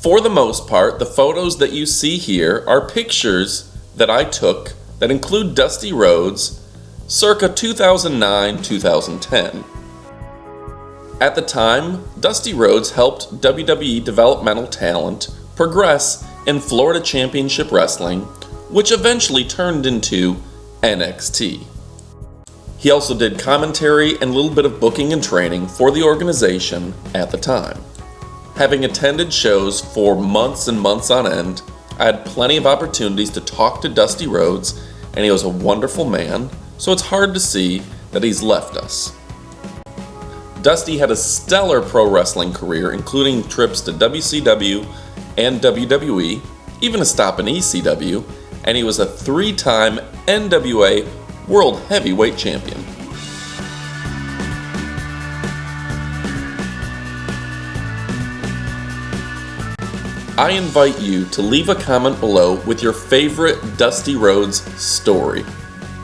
For the most part, the photos that you see here are pictures that I took that include Dusty Rhodes circa 2009-2010. At the time, Dusty Rhodes helped WWE developmental talent progress in Florida Championship Wrestling, which eventually turned into NXT. He also did commentary and a little bit of booking and training for the organization at the time. Having attended shows for months and months on end, I had plenty of opportunities to talk to Dusty Rhodes, and he was a wonderful man, so it's hard to see that he's left us. Dusty had a stellar pro wrestling career, including trips to WCW and WWE, even a stop in ECW, and he was a 3-time NWA World Heavyweight Champion. I invite you to leave a comment below with your favorite Dusty Rhodes story.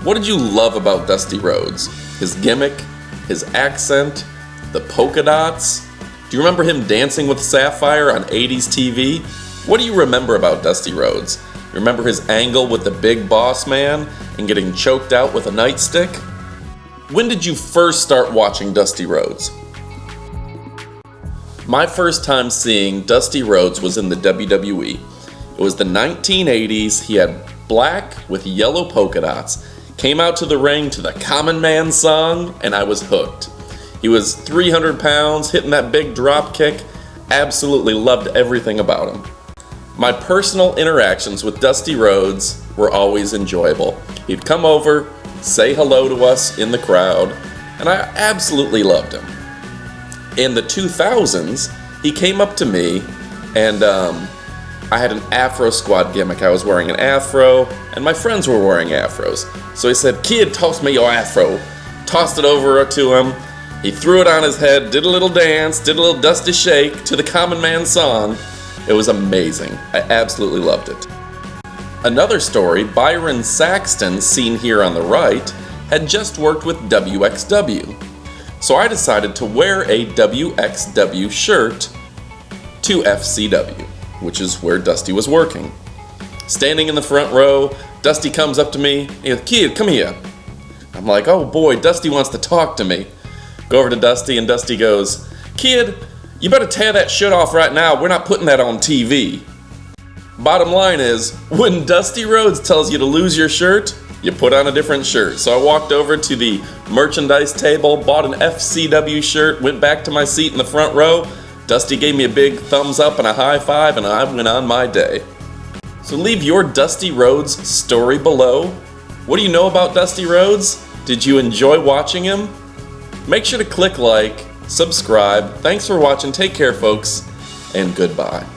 What did you love about Dusty Rhodes? His gimmick, his accent, the polka dots? Do you remember him dancing with Sapphire on 80s TV? What do you remember about Dusty Rhodes? You remember his angle with the big boss man and getting choked out with a nightstick? When did you first start watching Dusty Rhodes? My first time seeing Dusty Rhodes was in the WWE. It was the 1980s. He had black with yellow polka dots, came out to the ring to the Common Man song, and I was hooked. He was 300 pounds, hitting that big drop kick. Absolutely loved everything about him. My personal interactions with Dusty Rhodes were always enjoyable. He'd come over, say hello to us in the crowd, and I absolutely loved him. In the 2000s, he came up to me, and I had an Afro Squad gimmick. I was wearing an afro, and my friends were wearing afros. So he said, "Kid, toss me your afro." Tossed it over to him. He threw it on his head, did a little dance, did a little Dusty shake to the Common Man song. It was amazing. I absolutely loved it. Another story, Byron Saxton, seen here on the right, had just worked with WXW. So I decided to wear a WXW shirt to FCW, which is where Dusty was working. Standing in the front row, Dusty comes up to me, he goes, "Kid, come here." I'm like, oh boy, Dusty wants to talk to me. Go over to Dusty, and Dusty goes, "Kid, you better tear that shirt off right now. We're not putting that on TV." Bottom line is, when Dusty Rhodes tells you to lose your shirt, you put on a different shirt. So I walked over to the merchandise table, bought an FCW shirt, went back to my seat in the front row. Dusty gave me a big thumbs up and a high five, and I went on my day. So leave your Dusty Rhodes story below. What do you know about Dusty Rhodes? Did you enjoy watching him? Make sure to click like, subscribe. Thanks for watching. Take care, folks, and goodbye.